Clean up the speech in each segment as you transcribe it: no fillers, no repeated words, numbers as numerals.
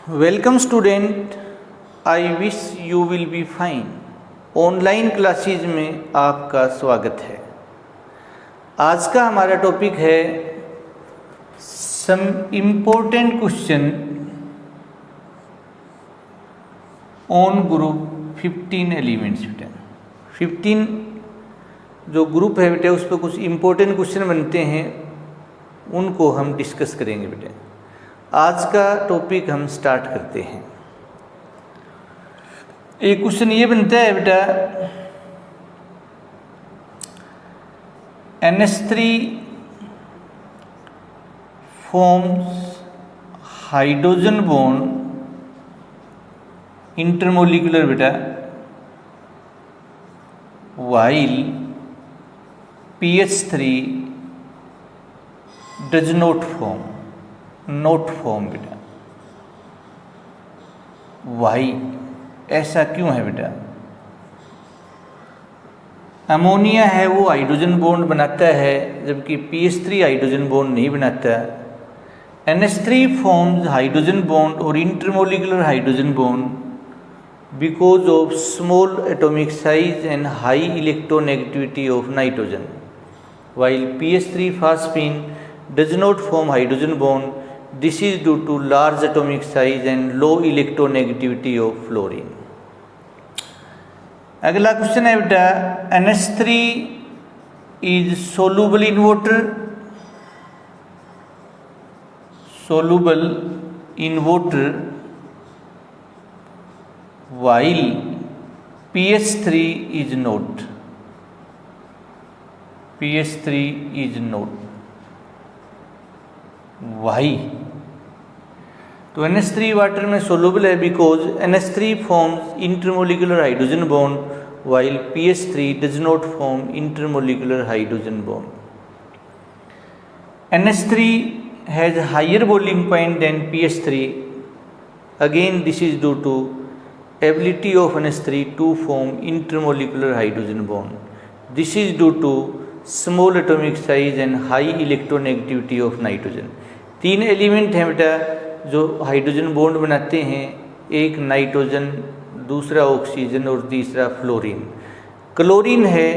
Welcome student, I wish you will be fine. Online classes में आपका स्वागत है। आज का हमारा टॉपिक है some important question on group 15 elements. बेटा 15 जो ग्रुप है बेटा उस पर कुछ इम्पोर्टेंट क्वेश्चन बनते हैं, उनको हम डिस्कस करेंगे। बेटा आज का टॉपिक हम स्टार्ट करते हैं। एक क्वेश्चन ये बनता है बेटा, NH3 forms hydrogen bond intermolecular बेटा while PH3 does not form बेटा। वाई ऐसा क्यों है बेटा? अमोनिया है वो हाइड्रोजन बॉन्ड बनाता है, जबकि PH3 हाइड्रोजन बॉन्ड नहीं बनाता। NH3 फॉर्म्स हाइड्रोजन बॉन्ड और intermolecular hydrogen bond because of small atomic size and high electronegativity of nitrogen, while PH3 phosphine does not form hydrogen bond. This is due to large atomic size and low electronegativity of fluorine. अगला question है बेटा, NH3 is soluble in water, while PH3 is not. Why? तो NH3 water में soluble है because NH3 forms intermolecular hydrogen bond while PH3 does not form intermolecular hydrogen bond. NH3 has higher boiling point than PH3. Again, this is due to ability of NH3 to form intermolecular hydrogen bond. This is due to small atomic size and high electronegativity of nitrogen. 3 element हैं बेटा जो hydrogen bond बनाते हैं, एक nitrogen, दूसरा oxygen और तीसरा fluorine. Chlorine है,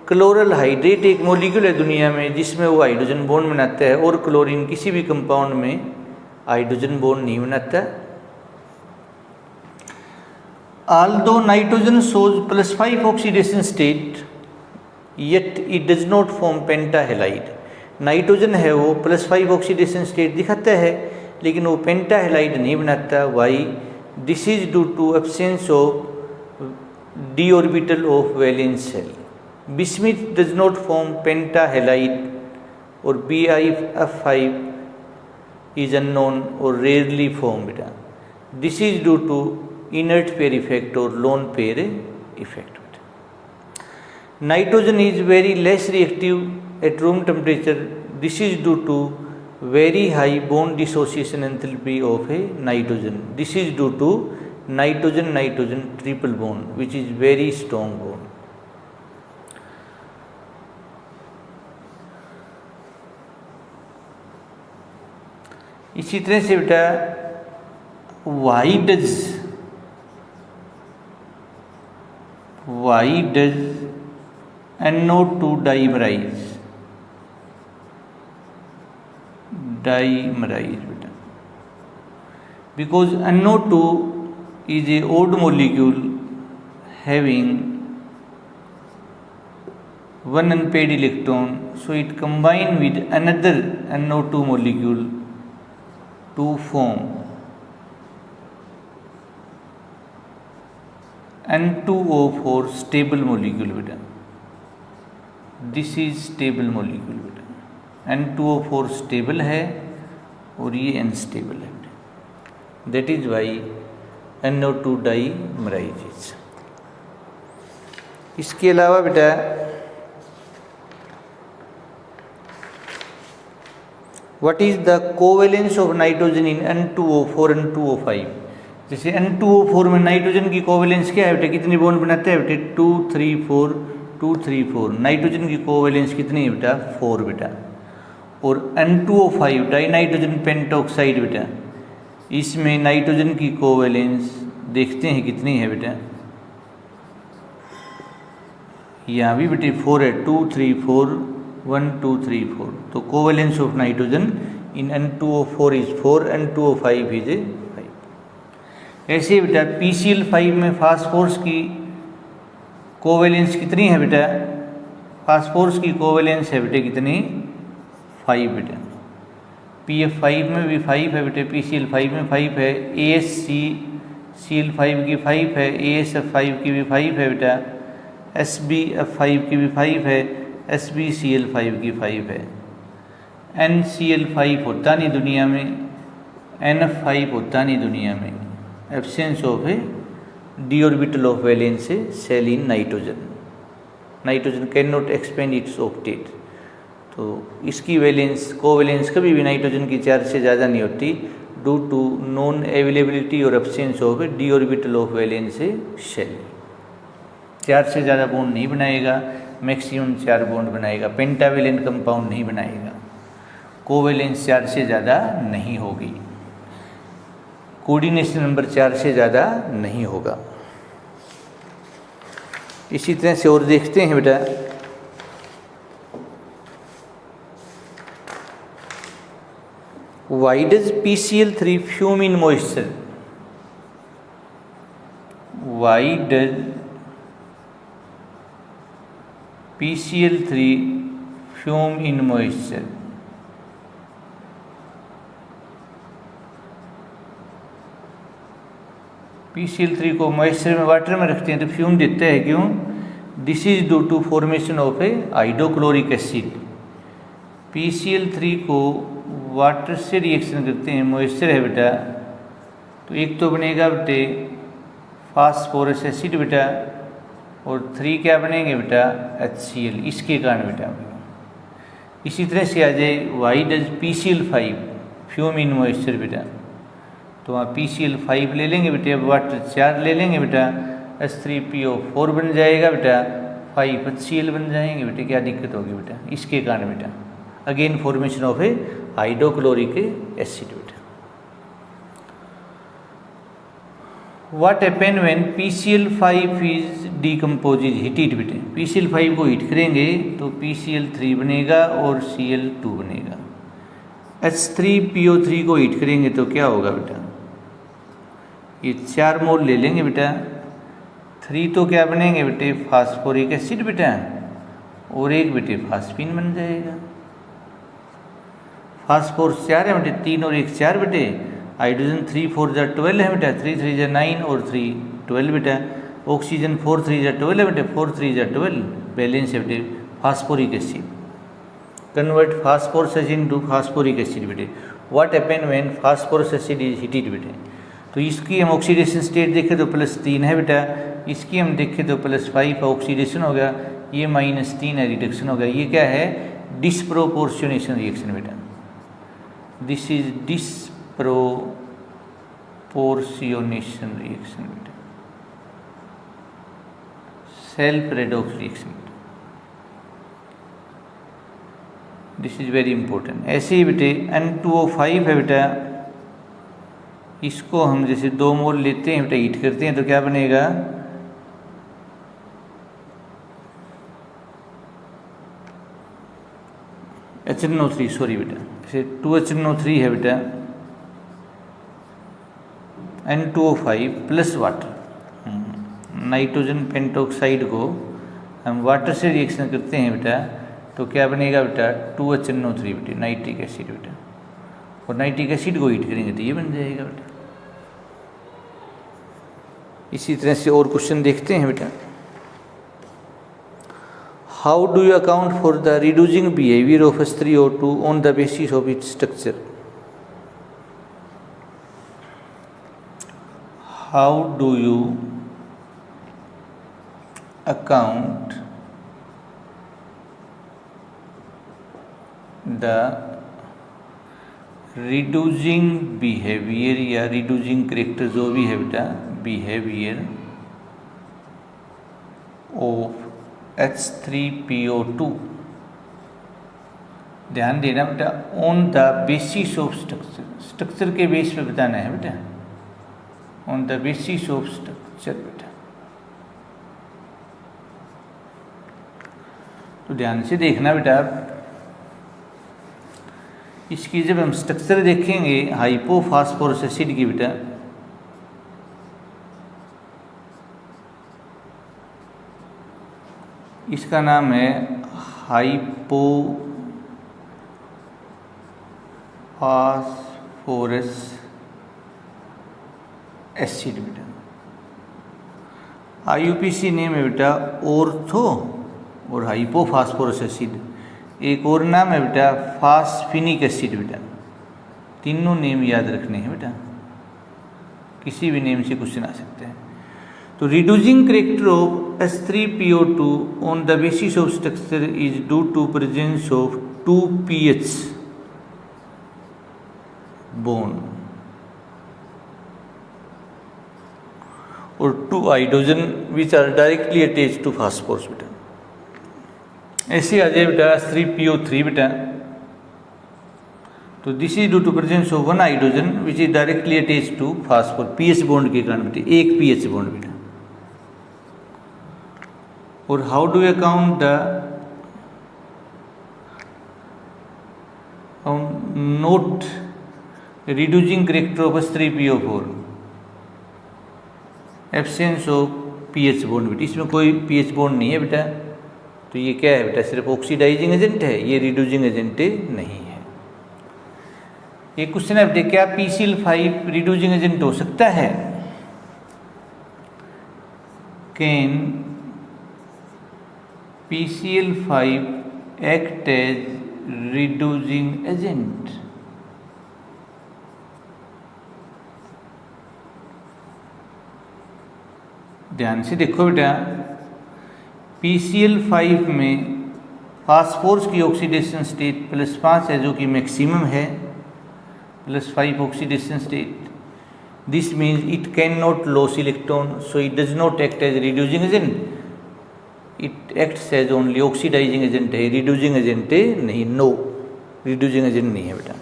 क्लोरल हाइड्रेट एक मॉलिक्यूल है दुनिया में जिसमें वो हाइड्रोजन बॉन्ड बनाता है, और क्लोरीन किसी भी कंपाउंड में हाइड्रोजन बॉन्ड नहीं बनाता। although nitrogen shows +5 oxidation state yet it does not form pentahalide. Nitrogen है वो +5 ऑक्सीडेशन स्टेट दिखाता है लेकिन वो पेंटाहेलाइड नहीं बनाता। Why? This is due to absence of d orbital of valence shell. Bismuth does not form pentahalide और BiF5 is unknown और रेयरली फॉर्म बेटा। This is due to inert pair effect और lone pair effect. Nitrogen is very less reactive at room temperature. This is due to very high bond dissociation enthalpy of a nitrogen. This is due to nitrogen-nitrogen triple bond, which is very strong bond. इसी तरह से बेटा why does NO2 dimerize बेटा? Because NO2 is a odd molecule having one unpaired electron, so it combine with another NO2 molecule to form N2O4 stable molecule बेटा। This is stable molecule बेटा। N2O4 stable है और ये unstable है बेटा। That is why NO2 dimerises. इसके अलावा बेटा what is the covalence of nitrogen in N2O4 and 2O5? जैसे N2O4 में नाइट्रोजन की कोवेलेंस क्या है बेटा? कितनी बॉन्ड बनाते हैं बेटे? 2 3 4 2 3 4। नाइट्रोजन की कोवेलेंस कितनी है बेटा? 4 बेटा। और N2O5 डाई नाइट्रोजन पेंटॉक्साइड बेटा इसमें नाइट्रोजन की कोवेलेंस देखते हैं कितनी है बेटा। यहाँ भी बेटे 4 है, 2 3 4 1 2 3 4। तो covalence of nitrogen in N2O4 is 4, N2O5 is 5। ऐसे बेटा PCl5 में फास्फोरस की कोवेलेंस कितनी है बेटा? फास्फोरस की कोवेलेंस है बेटे कितनी? 5 बेटा। PF5 में भी 5 है बेटे, PCl5 में 5 है, ASCCl5 की 5 है, ASF5 की भी 5 है बेटा, SbF5 की भी 5 है, SbCl5 की 5 है। NCl5 होता नहीं दुनिया में, NF5 होता नहीं दुनिया में। Absence of a d orbital of valence shell in nitrogen. Nitrogen can not expand its octet. तो इसकी वैलेंस कोवैलेंस कभी भी नाइट्रोजन की 4 से ज़्यादा नहीं होती, ड्यू टू नॉन अवेलेबिलिटी और absence of a d orbital of valence से सेल। 4 से ज़्यादा बॉन्ड नहीं बनाएगा, मैक्सिमम 4 बॉन्ड बनाएगा, पेंटावेलेंट कंपाउंड नहीं बनाएगा। कोवैलेंस 4 से ज़्यादा नहीं होगी, कोऑर्डिनेशन नंबर 4 से ज़्यादा नहीं होगा। इसी तरह से और देखते हैं बेटा, why does PCl3 fume in moisture? Why does PCl3 fume in moisture? PCl3 को मॉइस्चर में वाटर में रखते हैं तो फ्यूम देता है, क्यों? This is due to formation of a hydrochloric acid. PCl3 को वाटर से रिएक्शन करते हैं, मॉइस्चर है बेटा, तो एक तो बनेगा बेटे फास्फोरस एसिड बेटा, और 3 क्या बनेंगे बेटा? HCl, इसके कारण बेटा। इसी तरह से आ जाए, why does PCl5 fume in moisture बेटा, तो वहाँ PCl5 ले लेंगे बेटे, अब वाटर 4 ले लेंगे बेटा, H3PO4 बन जाएगा बेटा, 5 HCl बन जाएंगे बेटे। क्या दिक्कत होगी बेटा? इसके कारण बेटा again formation of a hydrochloric acid बेटा। What happen when PCl5 is decompose is heated बेटे? PCl5 को हीट करेंगे तो PCl3 बनेगा और Cl2 बनेगा। H3PO3 को हीट करेंगे तो क्या होगा बेटा? ये 4 मोल ले लेंगे बेटा, 3 तो क्या बनेंगे बेटे? फास्फोरिक एसिड बेटा, और एक बेटे फास्फीन बन जाएगा। फास्फोरस 4 है बेटे, 3 और 1 4 बेटे। हाइड्रोजन 3 4 जा 12 है बेटा, 3 3 जा 9 और 3 12 बेटा। ऑक्सीजन 4 3 जा 12 है बेटे, 4 3 जा 12 बैलेंस है बेटे phosphoric acid. Convert phosphorus acid into phosphoric acid बेटे। What happen when phosphorus acid is heated बेटे? तो इसकी हम ऑक्सीडेशन स्टेट देखें तो +3 है बेटा, इसकी हम देखें तो +5 है, ऑक्सीडेशन हो गया, ये -3 है, रिडक्शन हो गया। ये क्या है? डिस्प्रोपोर्शनेशन रिएक्शन बेटा। दिस इज डिस्प्रोपोर्शनेशन रिएक्शन बेटा, self redox reaction. This is very important. ऐसे ही बेटे N2O5 है बेटा, इसको हम जैसे 2 मोल लेते हैं बेटा, हीट करते हैं तो क्या बनेगा? HNO3 सॉरी बेटा, जैसे 2HNO3 है बेटा, N2O5 plus water, nitrogen pentoxide को हम वाटर से रिएक्शन करते हैं बेटा, तो क्या बनेगा बेटा? 2HNO3 बेटे, नाइट्रिक एसिड बेटा, और नाइट्रिक एसिड को हीट करेंगे तो ये बन जाएगा बेटा। इसी तरह से और क्वेश्चन देखते हैं बेटा। How do you account for the reducing behaviour of H3O2 on the basis of its structure? How do you account the reducing behaviour या रिड्यूसिंग करेक्टर जो भी है बेटा, बिहेवियर ऑफ H3PO2 ध्यान देना बेटा, on the basis of structure, structure के base पे बताना है बेटा, on the basis of structure बेटा। तो ध्यान से देखना बेटा, इसकी जब हम स्ट्रक्चर देखेंगे हाइपोफॉस्फोरस एसिड की बेटा, इसका नाम है हाइपोफॉस्फोरस एसिड बेटा। IUPAC नेम है बेटा ऑर्थो और हाइपोफॉस्फोरस एसिड। एक और नाम है बेटा फास्फिनिक एसिड बेटा। तीनों नेम याद रखने हैं बेटा, किसी भी नेम से क्वेश्चन आ सकते हैं। तो reducing character of H3PO2 on the basis of structure is due to presence of 2 pH bond और 2 hydrogen which are directly attached to phosphorus बेटा। ऐसे आ जाए बेटा H3PO3 बेटा, तो this is due to presence of 1 hydrogen which is directly attached to phosphorus, pH bond के कारण बेटा, एक pH बॉन्ड बेटा। और how do you count the note reducing character of H3PO4, absence of pH bond बेटा। इसमें कोई pH bond नहीं है बेटा, तो ये क्या है बेटा, सिर्फ ऑक्सीडाइजिंग एजेंट है, ये रिड्यूसिंग एजेंट नहीं है। एक क्वेश्चन है बेटा, क्या PCl5 रिड्यूसिंग एजेंट हो सकता है? Can PCl5 act as reducing agent? ध्यान से देखो बेटा, PCl5 में फास्फोरस की ऑक्सीडेशन स्टेट +5 है, जो कि मैक्सिमम है, +5 oxidation state. This means it can not loss electron, so it does not act as reducing agent, it acts as only oxidising agent है, रिड्यूसिंग एजेंट नहीं, नो रिड्यूसिंग एजेंट नहीं है बेटा।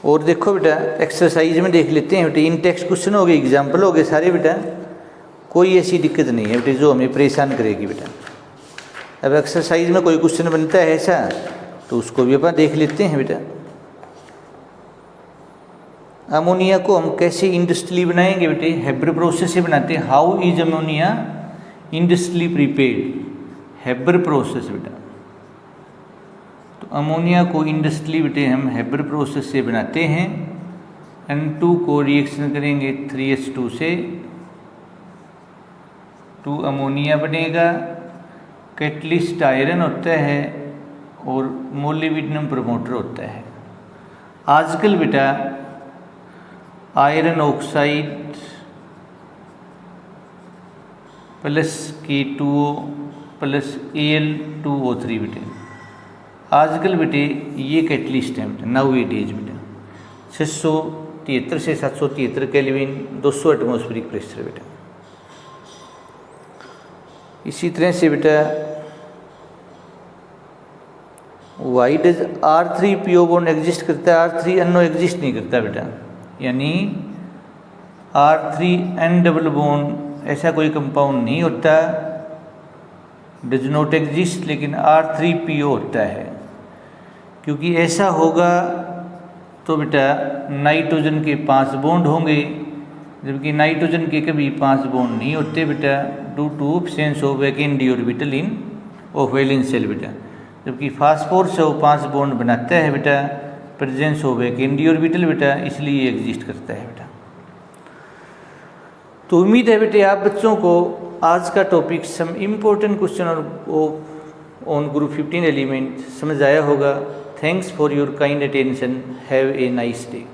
और देखो बेटा, एक्सरसाइज में देख लेते हैं बेटा, इन टेक्स्ट क्वेश्चन हो गए, एग्जाम्पल हो गए सारे बेटा, कोई ऐसी दिक्कत नहीं है बेटा जो हमें परेशान करेगी बेटा। अब एक्सरसाइज में कोई क्वेश्चन बनता है ऐसा, तो उसको भी अपन देख लेते हैं बेटा। अमोनिया को हम कैसे इंडस्ट्रियली बनाएंगे बेटे? हेबर प्रोसेस से बनाते हैं। How is ammonia industrially prepared? Haber process बेटा। तो अमोनिया को इंडस्ट्रियली बेटे हम हेबर प्रोसेस से बनाते हैं। N2 को रिएक्शन करेंगे 3H2 से, 2 अमोनिया बनेगा, कैटलिस्ट आयरन होता है और मोलिब्डेनम प्रमोटर होता है। आजकल बेटा iron oxide plus K2O plus Al2O3 बेटे, आजकल बेटे ये कैटलिस्ट है बेटा, नाउ इट इज बेटा 673 से 773 केल्विन, 200 एटमॉस्फेरिक प्रेशर बेटा। इसी तरह से बेटा why does R3PO bond exist करता है? R3NO एग्जिस्ट नहीं करता बेटा, यानी R3N डबल बॉन्ड ऐसा कोई कंपाउंड नहीं होता, डज नॉट एग्जिस्ट, लेकिन R3PO होता है। क्योंकि ऐसा होगा तो बेटा नाइट्रोजन के 5 बॉन्ड होंगे, जबकि नाइट्रोजन के कभी 5 बॉन्ड नहीं होते बेटा, due to absence of vacant D orbital in of valence shell बेटा। जबकि फास्फोरस 5 बॉन्ड बनाता है बेटा, presence of vacant D orbital बेटा, इसलिए एग्जिस्ट करता है बेटा। तो उम्मीद है बेटे आप बच्चों को आज का topic some important question on group 15 element समझ आया होगा। Thanks for your kind attention, have a nice day.